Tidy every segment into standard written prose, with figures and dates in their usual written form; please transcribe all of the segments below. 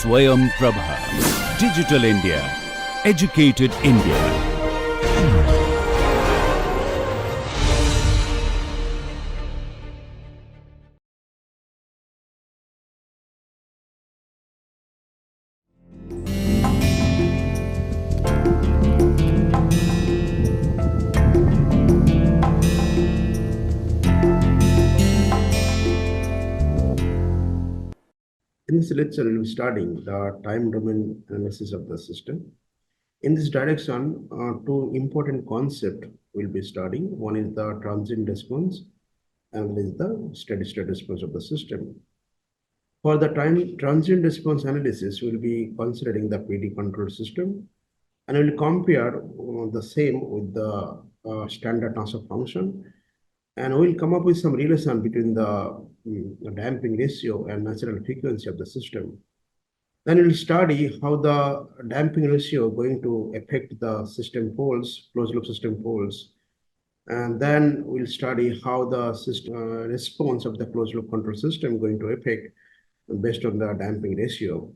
Swayam Prabha. Digital India. Educated India. In this lecture, we will be studying the time domain analysis of the system. In this direction, two important concepts we'll be studying. One is the transient response, and one is the steady state response of the system. For the transient response analysis, we'll be considering the PD control system, and we'll compare the same with the standard transfer function, and we'll come up with some relation between the damping ratio and natural frequency of the system. Then we'll study how the damping ratio going to affect the system poles, closed loop system poles. And then we'll study how the system, response of the closed loop control system going to affect based on the damping ratio,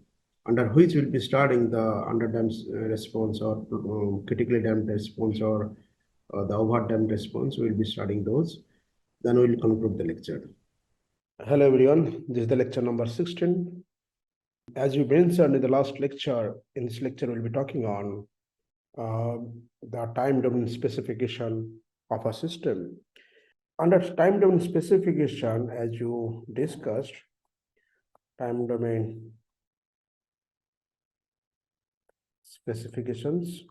under which we'll be studying the underdamped response or critically damped response or the overdamped response. We'll be studying those. Then we'll conclude the lecture. Hello everyone, this is the lecture number 16. As we mentioned in the last lecture, in this lecture we'll be talking on the time domain specification of a system. Under time domain specification, as you discussed, time domain specifications,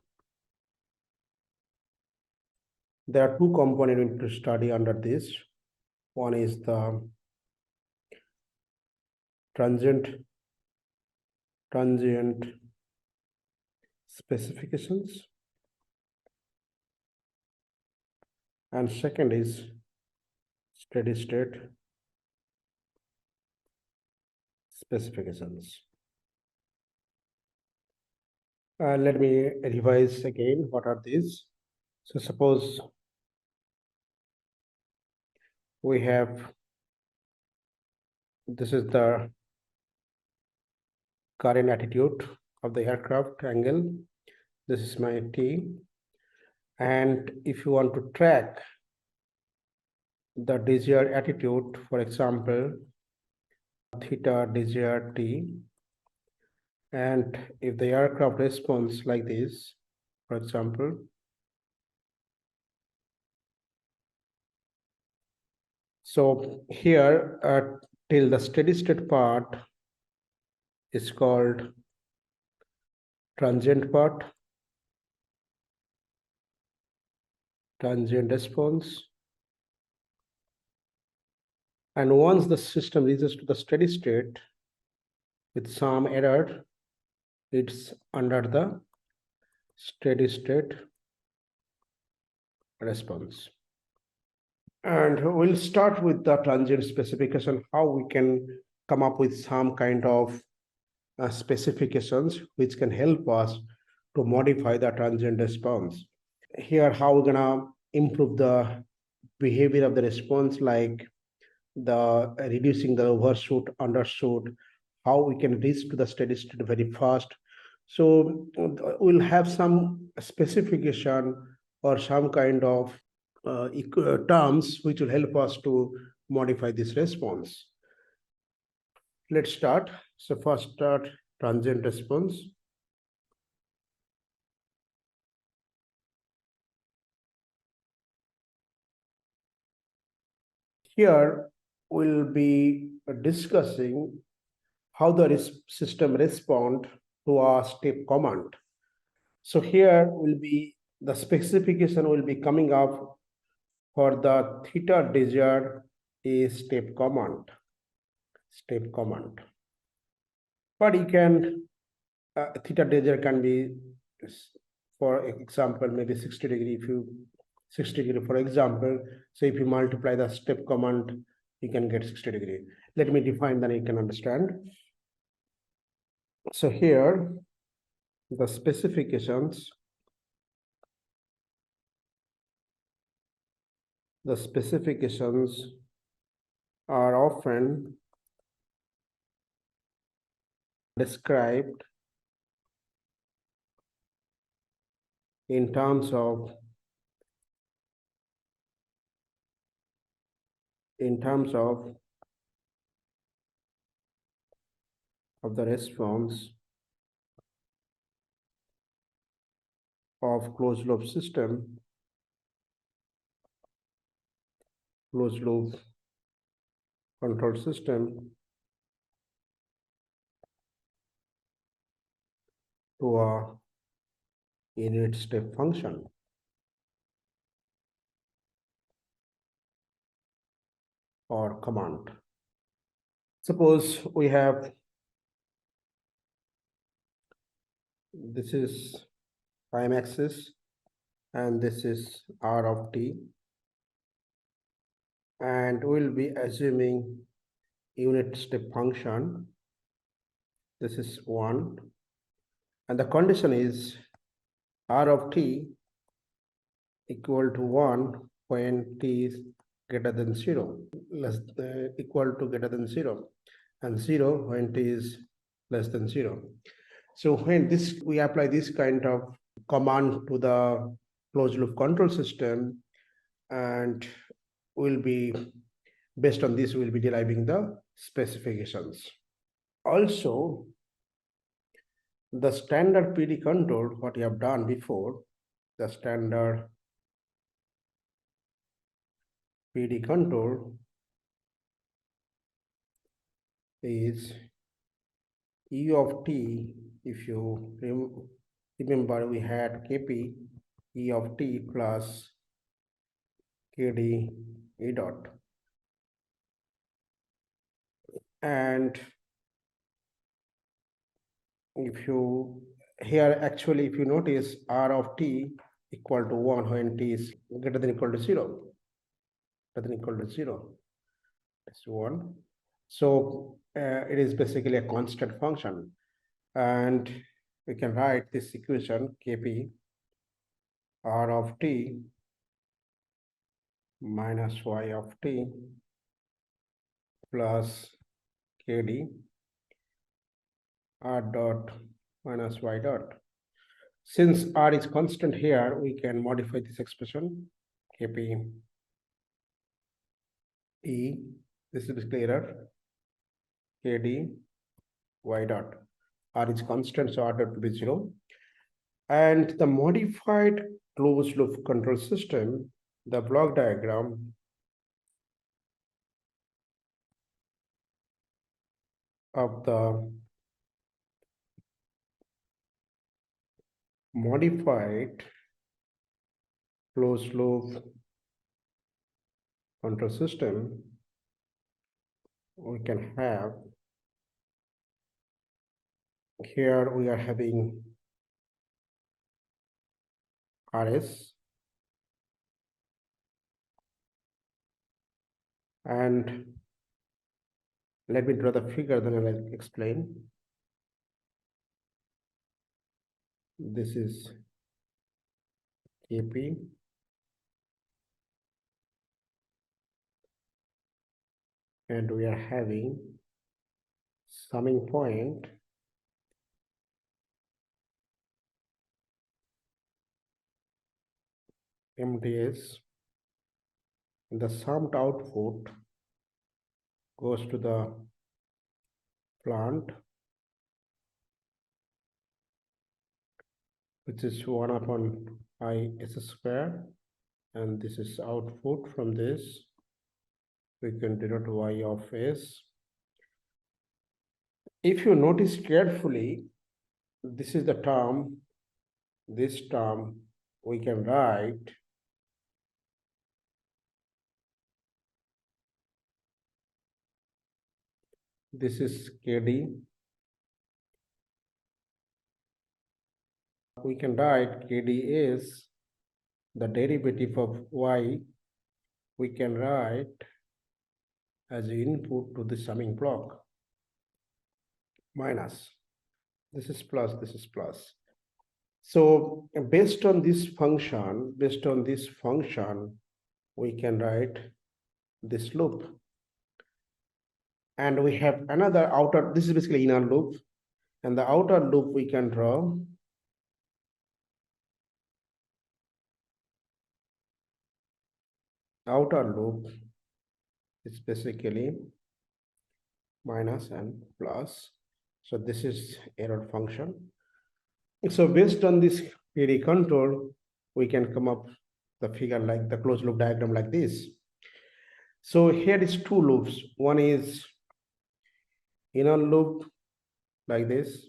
there are two components we need to study under this. One is the transient specifications, and second is steady state specifications. Let me revise again what are these. So suppose we have, this is the current attitude of the aircraft angle. This is my T. And if you want to track the desired attitude, for example, theta desired T, and if the aircraft responds like this, for example, so here till the steady state part is called transient part, transient response. And once the system reaches to the steady state with some error, it's under the steady state response. And we'll start with the transient specification, how we can come up with some kind of specifications which can help us to modify the transient response. Here, how we're gonna improve the behavior of the response, like the reducing the overshoot, undershoot, how we can reach to the steady state very fast. So we'll have some specification or some kind of terms which will help us to modify this response. Let's start. So first start transient response. Here we'll be discussing how the system respond to a step command. So here will be the specification will be coming up for the theta desired is step command. But you can theta desired can be, for example, maybe 60 degree. If you 60 degree, for example, so if you multiply the step command, you can get 60 degree. Let me define, then you can understand. So here the specifications, are often described in terms of the response of closed loop system, closed loop control system to a unit step function or command. Suppose we have this is time axis and this is r of t, and we'll be assuming unit step function. This is 1, and the condition is r of t equal to 1 when t is greater than 0, equal to greater than 0, and 0 when t is less than 0. So when we apply this kind of command to the closed loop control system, and will be based on this, we'll be deriving the specifications. Also, the standard PD control, what we have done before, the standard PD control is E of t. If you remember, we had Kp E of t plus Kd E dot. And if you notice, R of t equal to 1 when t is greater than equal to 0. That's 1. So it is basically a constant function, and we can write this equation Kp R of t minus y of t plus Kd R dot minus y dot. Since R is constant here, we can modify this expression Kp E, this is clearer, Kd y dot. R is constant, so R dot will be 0. And the modified closed loop control system, the block diagram of the modified closed loop control system, we can have here we are having RS, and let me draw the figure, then I'll explain. This is Kp and we are having summing point MDS, and the summed output goes to the plant, which is 1 upon IS square, and this is output. From this we can denote y of s. If you notice carefully, this is the term, this term we can write this is Kd. We can write Kd is the derivative of y, we can write as input to the summing block, minus, this is plus, this is plus. So based on this function, we can write this loop. And we have another outer, this is basically inner loop, And the outer loop we can draw outer loop is basically minus and plus. So this is error function. So based on this PD contour, we can come up the figure like the closed loop diagram like this. So here is two loops. One is inner loop like this,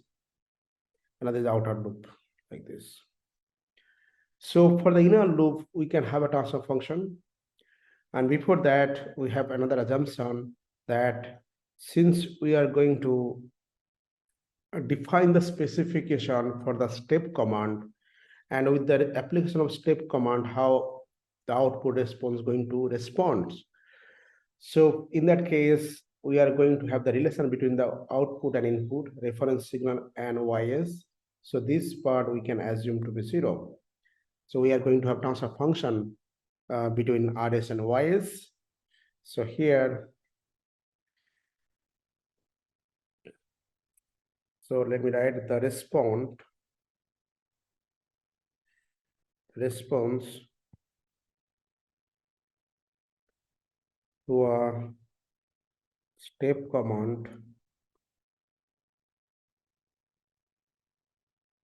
another is outer loop like this. So for the inner loop, we can have a transfer function. And before that, we have another assumption that since we are going to define the specification for the step command, and with the application of step command, how the output response is going to respond. So in that case, we are going to have the relation between the output and input, reference signal and ys. So this part we can assume to be 0. So we are going to have transfer function between rs and ys. So here, so let me write the response to a step command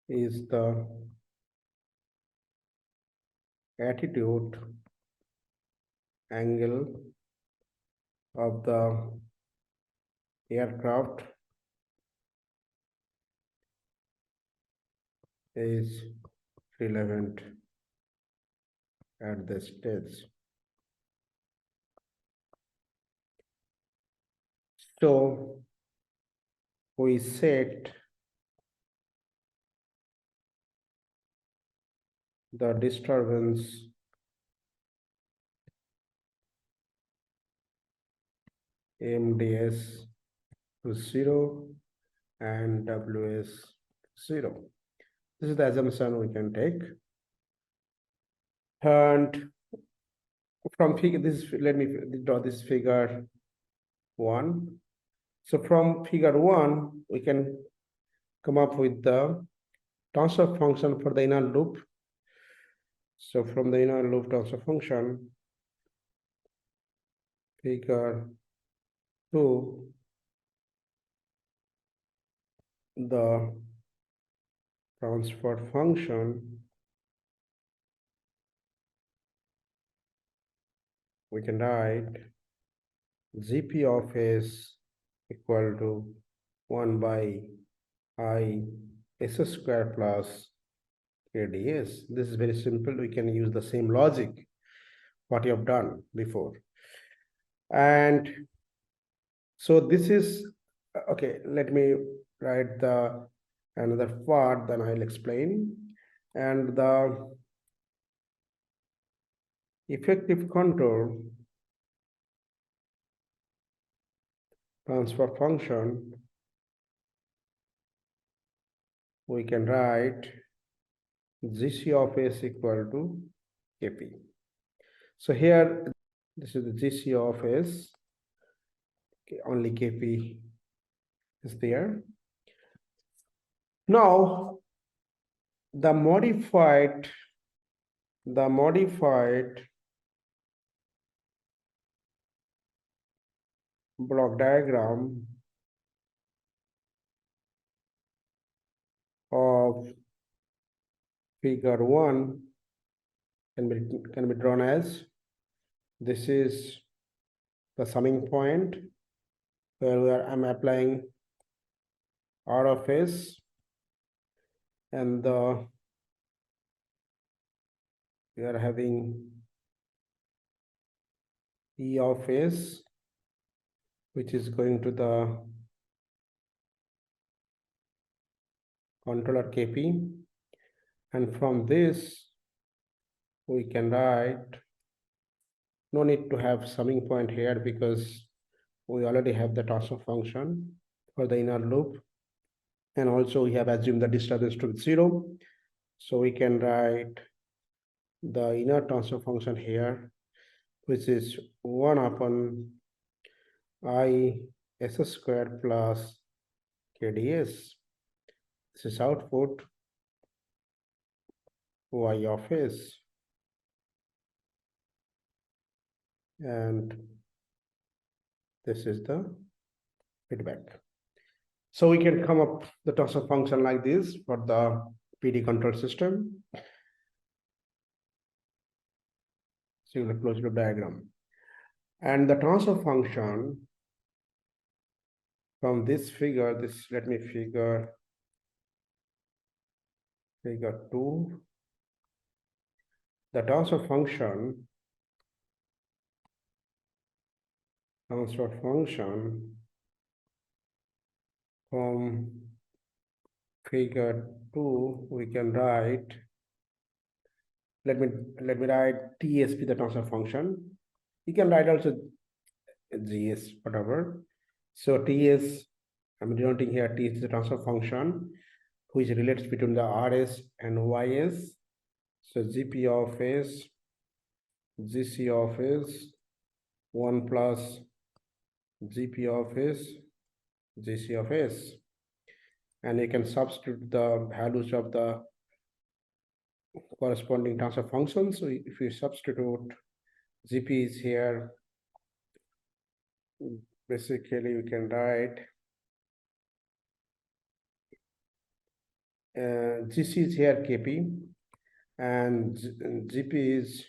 is the attitude angle of the aircraft is relevant at the stage. So we set the disturbance MDS to 0 and WS 0. This is the assumption we can take. And from figure this, let me draw this figure 1. So from figure 1, we can come up with the transfer function for the inner loop. So from the inner loop transfer function, figure 2, the transfer function we can write GP of S equal to 1 by I S square plus KDS. This is very simple. We can use the same logic what you have done before. And so this is okay. Let me write the another part, then I'll explain. And the effective control transfer function we can write GC of S equal to KP. So here, this is the GC of S, okay, only KP is there. Now, the modified block diagram of figure 1 can be drawn as this is the summing point where I'm applying R of S, and we are having E of S, which is going to the controller KP, and from this we can write, no need to have summing point here because we already have the transfer function for the inner loop, and also we have assumed the disturbance to be 0, so we can write the inner transfer function here, which is 1 upon I S square plus KDS. This is output y of s, and this is the feedback. So we can come up the transfer function like this for the PD control system. See the closed loop diagram. And the transfer function from this figure, let me figure 2. The transfer function from figure 2, we can write, let me write TSP, the transfer function. You can write also GS, whatever. So TS, I'm denoting here T is the transfer function which relates between the RS and YS. So GP of S, GC of S, 1 plus GP of S, GC of S. And you can substitute the values of the corresponding transfer function. So if you substitute, GP is here, basically we can write GC is here KP, and GP is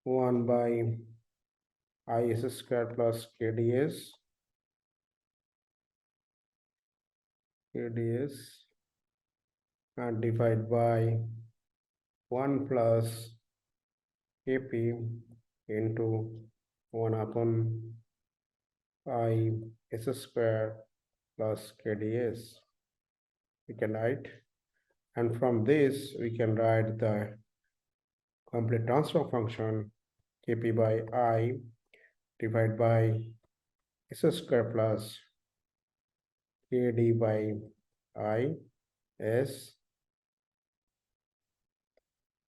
1 by IS square plus KDS and divide by 1 plus KP into 1 upon IS square plus KDS. We can write, and from this we can write the complete transfer function KP by I divided by S square plus KD by I S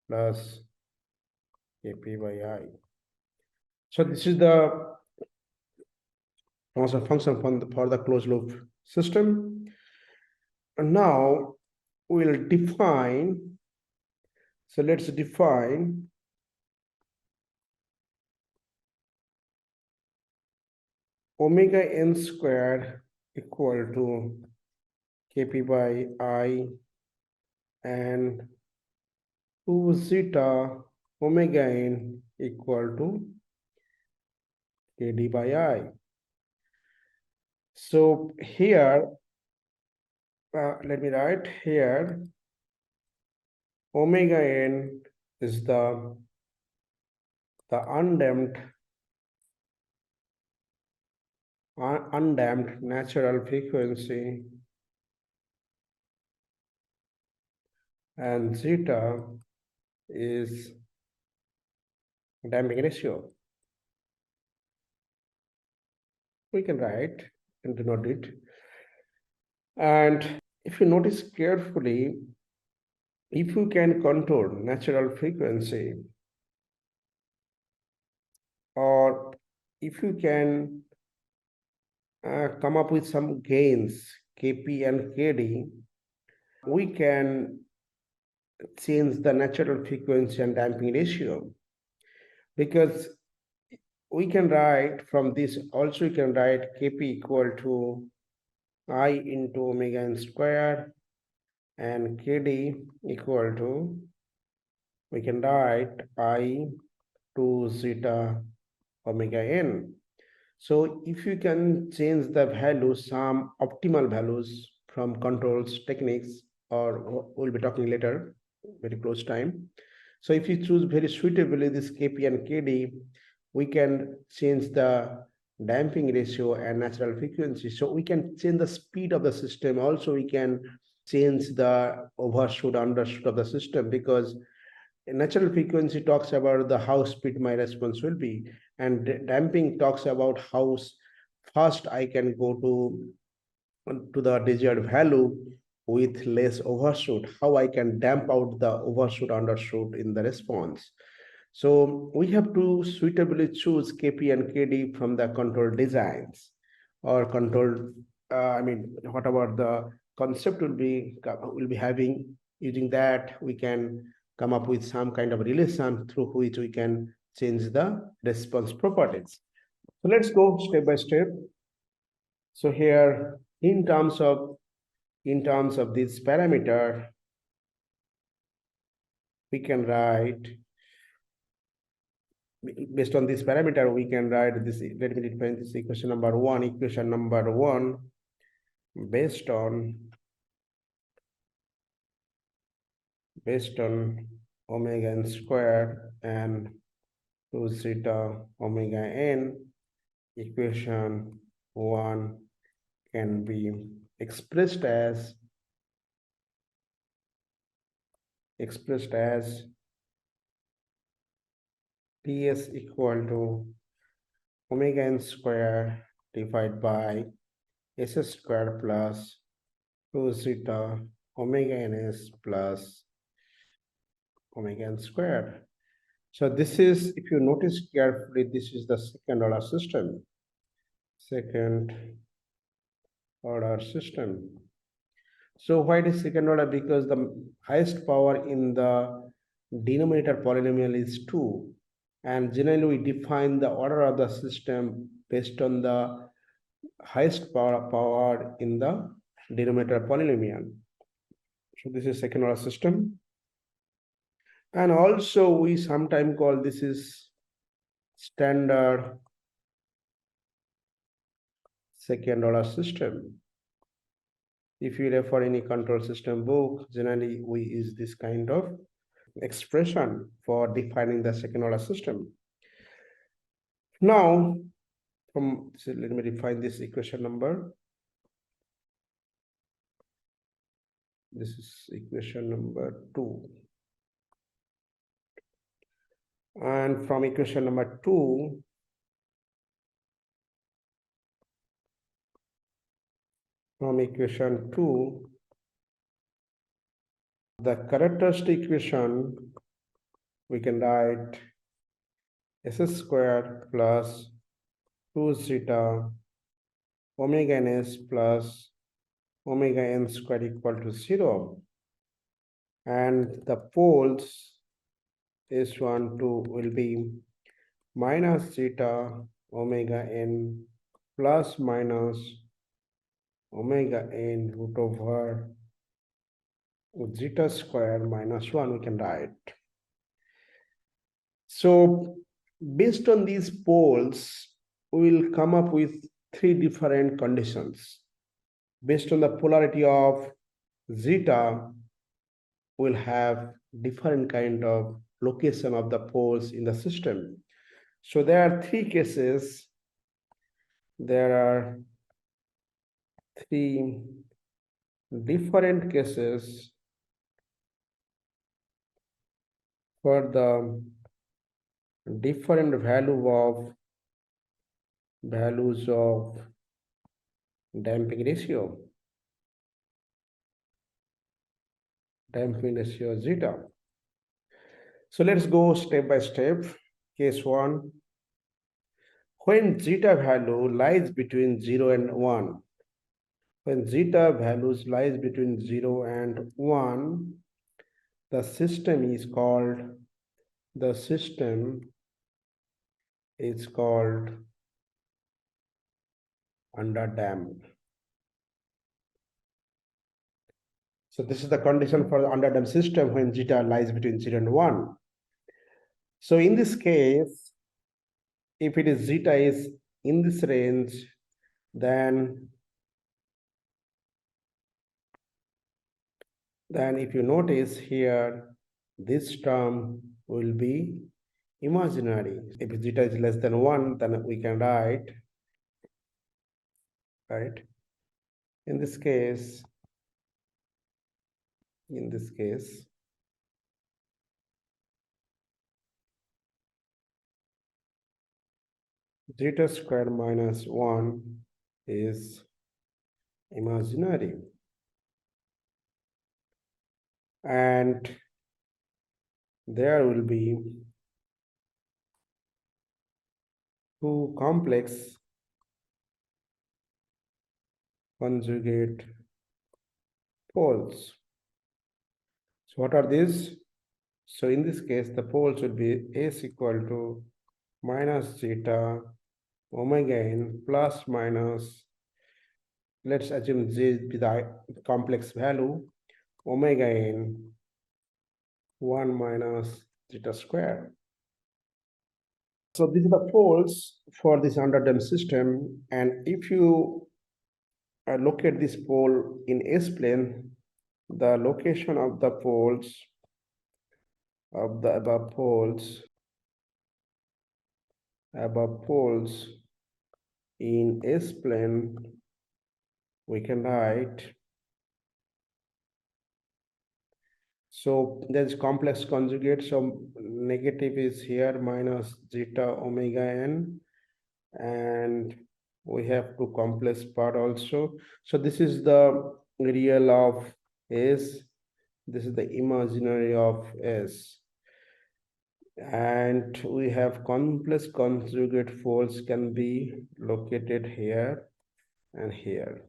plus KP by I. So this is the transfer function for the closed loop system. And now we'll define, so let's define omega n squared equal to KP by I and 2 zeta omega n equal to KD by I. So here, let me write here, omega n is the undamped natural frequency, and zeta is damping ratio. We can write and denote it. And if you notice carefully, if you can control natural frequency, or if you can come up with some gains, Kp and Kd, we can change the natural frequency and damping ratio, because we can write from this also, you can write Kp equal to I into omega n square and Kd equal to, we can write I to zeta omega n. So if you can change the values, some optimal values from controls techniques, or we'll be talking later, very close time. So if you choose very suitably this Kp and Kd, we can change the damping ratio and natural frequency. So we can change the speed of the system. Also, we can change the overshoot, undershoot of the system, because natural frequency talks about the how speed my response will be, and damping talks about how fast I can go to the desired value with less overshoot, how I can damp out the overshoot, undershoot in the response. So we have to suitably choose Kp and Kd from the control designs or control, whatever the concept will be having. Using that, we can come up with some kind of relation through which we can change the response properties. So let's go step by step. So here, in terms of this parameter, we can write, based on this parameter, we can write this. Let me define this equation number one. Equation number one, based on omega n square and 2 zeta omega n. Equation one can be expressed as Ts equal to omega n square divided by s square plus 2 zeta omega ns plus omega n square. So this is, if you notice carefully, this is the second order system. So why it is second order? Because the highest power in the denominator polynomial is 2. And generally we define the order of the system based on the highest power in the denominator polynomial. So this is second order system. And also we sometimes call this is standard second order system. If you refer any control system book, generally we use this kind of expression for defining the second order system. Now, let me define this equation number. This is equation number 2. And from equation number 2, the characteristic equation, we can write s square plus 2 zeta omega ns plus omega n square equal to 0. And the poles S1, 2 will be minus zeta omega n plus minus omega n root over zeta square minus 1, we can write. So based on these poles, we will come up with 3 different conditions. Based on the polarity of zeta, we'll have different kind of location of the poles in the system. So there are 3 cases. There are 3 different cases for the different values of damping ratio zeta. So let's go step by step. Case 1, when zeta value lies between 0 and 1. When zeta values lies between 0 and 1, the system is called underdamped. So this is the condition for the underdamped system when zeta lies between 0 and 1. So in this case, if it is zeta is in this range, then if you notice here, this term will be imaginary. If zeta is less than 1, then we can write, in this case, zeta square minus 1 is imaginary. And there will be 2 complex conjugate poles. So what are these? So in this case, the poles would be S equal to minus zeta omega n plus minus, let's assume Z be the complex value, omega n 1 minus zeta square. So these are the poles for this underdamped system. And if you locate this pole in S-plane, the location of the poles of the above poles in S-plane, we can write. So there's complex conjugate. So negative is here minus zeta omega n, and we have two complex part also. So this is the real of S. This is the imaginary of S. And we have complex conjugate poles can be located here and here.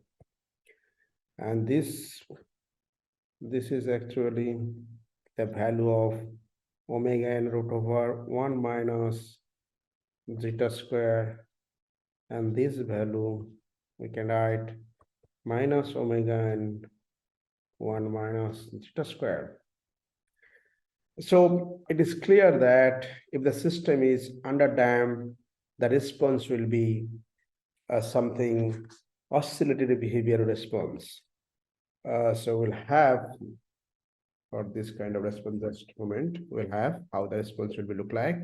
And this is actually the value of omega n root over 1 minus zeta square, and this value we can write minus omega n 1 minus zeta square. So it is clear that if the system is underdamped, the response will be something oscillatory behavior response. So we'll have for this kind of response just moment, we'll have how the response will be look like.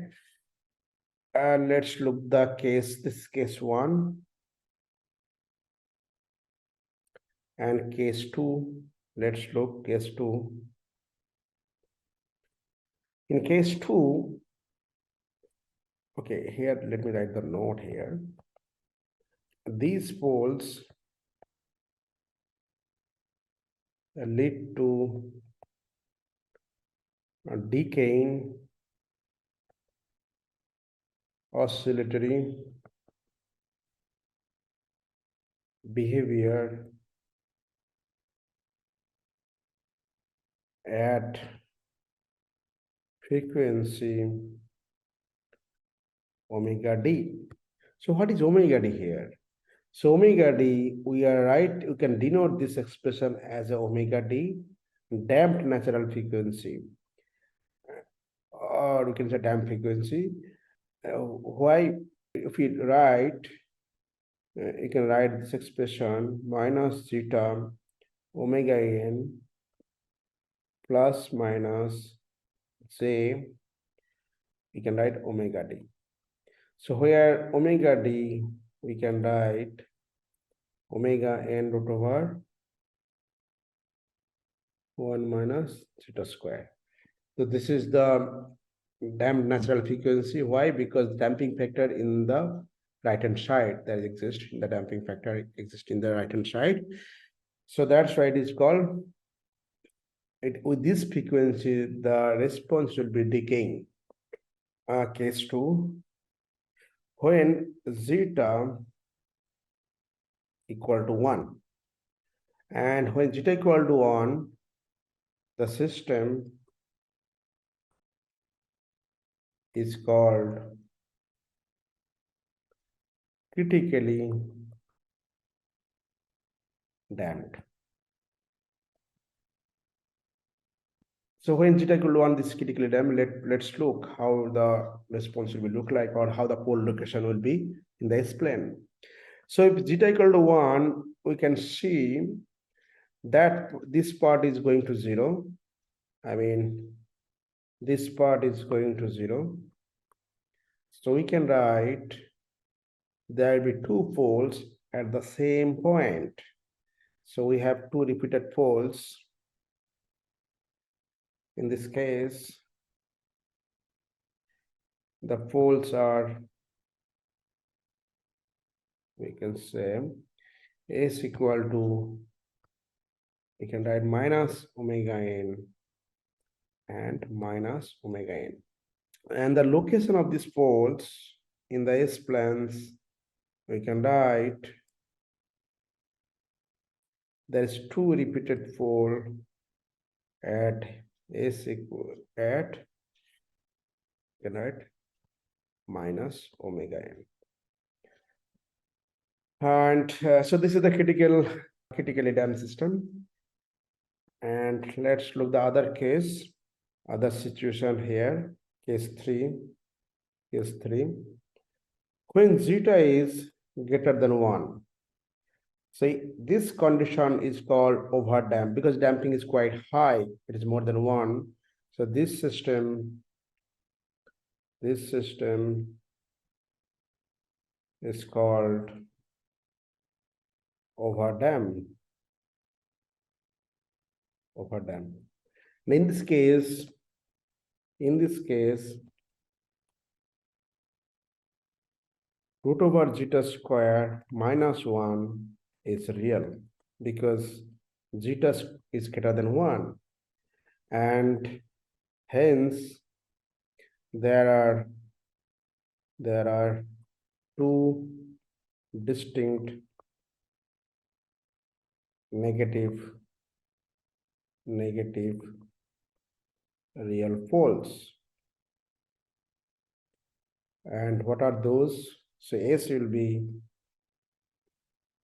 And let's look the case, this is case 1 and case 2. Let's look case 2. In case 2, okay, here let me write the note here. These poles lead to a decaying oscillatory behavior at frequency omega d. So what is omega d here? So omega d, we are right, you can denote this expression as a omega d, damped natural frequency, or you can say damped frequency. Why, if we write, you can write this expression minus zeta omega n plus minus j, we can write omega d. So where omega d, we can write omega n root over 1 minus zeta square. So this is the damped natural frequency. Why? Because damping factor in the right hand side that exists, the damping factor exists in the right hand side. So that's why it is called, with this frequency, the response will be decaying. Case 2, when zeta equal to 1, and when zeta equal to 1, the system is called critically damped. So when zeta equal to 1, this is critically damped. Let's look how the response will look like, or how the pole location will be in the S-plane. So if zeta equal to 1, we can see that this part is going to 0. I mean, this part is going to 0. So we can write there will be two poles at the same point. So we have two repeated poles. In this case, the poles are, we can say, S equal to, we can write minus omega n and minus omega n. And the location of these poles in the S-planes, we can write there is 2 repeated pole at S equal at, you can write minus omega n. And so this is the critically damped system. And let's look the other case, other situation here, case 3. When zeta is greater than 1. So this condition is called overdamp because damping is quite high. It is more than 1. So this system is called overdamp. In this case, root over zeta square minus 1 is real because zeta is greater than 1, and hence there are 2 distinct negative real poles. And what are those? So S will be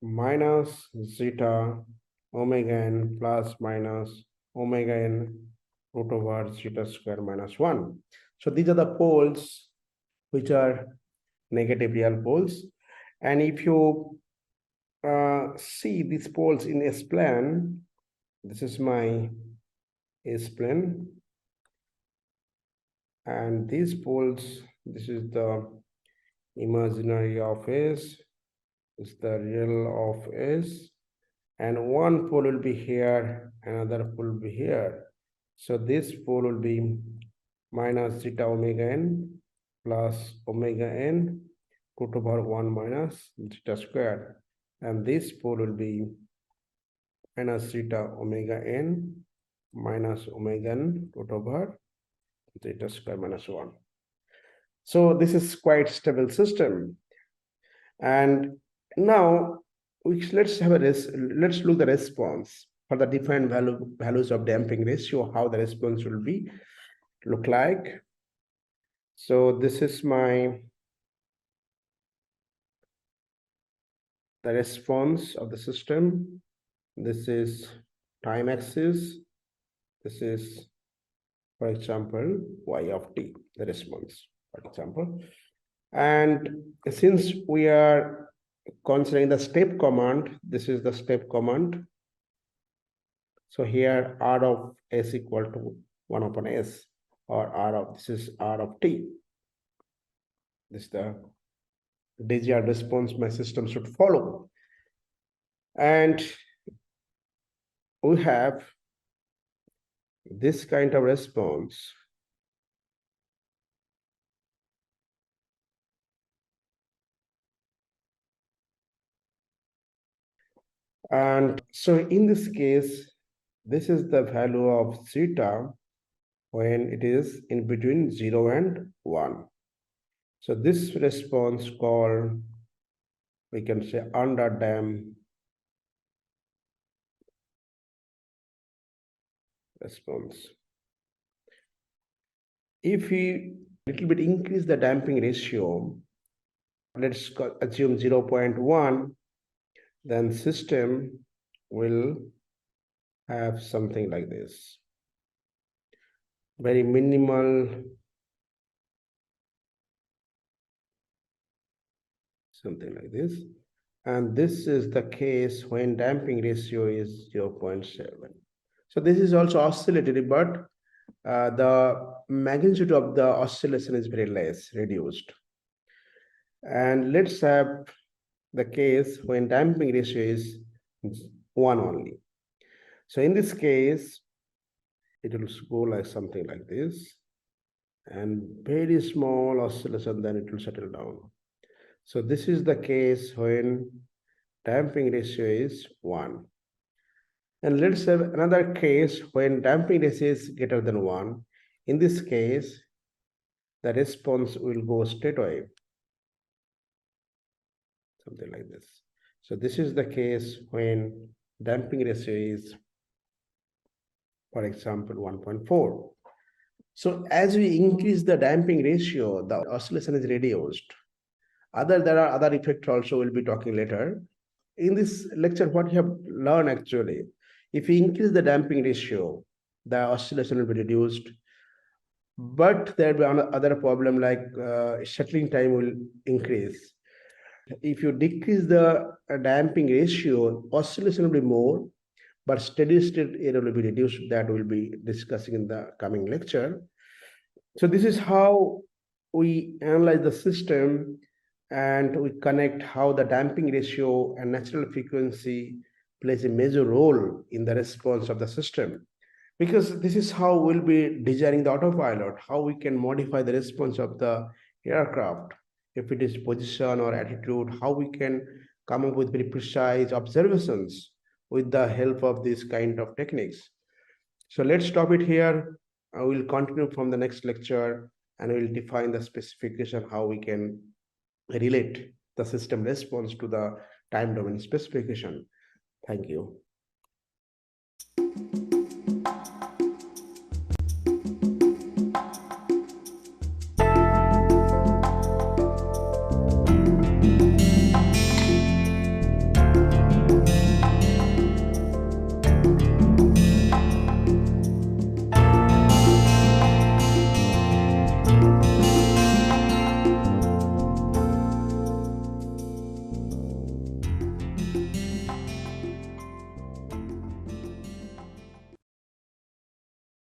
minus zeta omega n plus minus omega n root over zeta square minus 1. So these are the poles which are negative real poles. And if you see these poles in S-plane, this is my S-plane, and these poles, this is the imaginary of S, is the real of S, and one pole will be here, another pole will be here. So this pole will be minus zeta omega n plus omega n root over 1 minus zeta squared, and this pole will be minus zeta omega n minus omega n root over zeta square minus 1. So this is quite stable system. And now let's look the response for the different values of damping ratio, how the response will be look like. So this is the response of the system. This is time axis. This is, for example, y of t, the response, for example. And since we are considering the step command, this is the step command. So here R of S equal to 1 upon S, or this is R of t. This is the desired response my system should follow. And we have this kind of response. And so in this case, this is the value of zeta when it is in between 0 and 1. So this response called, we can say, underdamped response. If we little bit increase the damping ratio, let's assume 0.1, then system will have something like this. Very minimal, something like this. And this is the case when damping ratio is 0.7. So this is also oscillatory, but the magnitude of the oscillation is very less, reduced. And let's have the case when damping ratio is 1 only. So in this case, it will go like something like this, and very small oscillation, then it will settle down. So this is the case when damping ratio is 1. And let's have another case when damping ratio is greater than 1. In this case, the response will go straight away, something like this. So this is the case when damping ratio is, for example, 1.4. So as we increase the damping ratio, the oscillation is reduced. There are other effects also we'll be talking later. In this lecture, what you have learned actually, if we increase the damping ratio, the oscillation will be reduced. But there will be another problem like shuttling time will increase. If you decrease the damping ratio, oscillation will be more, but steady state error will be reduced. That we'll be discussing in the coming lecture. So this is how we analyze the system, and we connect how the damping ratio and natural frequency plays a major role in the response of the system. Because this is how we'll be designing the autopilot, how we can modify the response of the aircraft, if it is position or attitude, how we can come up with very precise observations with the help of this kind of techniques. So let's stop it here. We'll continue from the next lecture, and we'll define the specification, how we can relate the system response to the time domain specification. Thank you.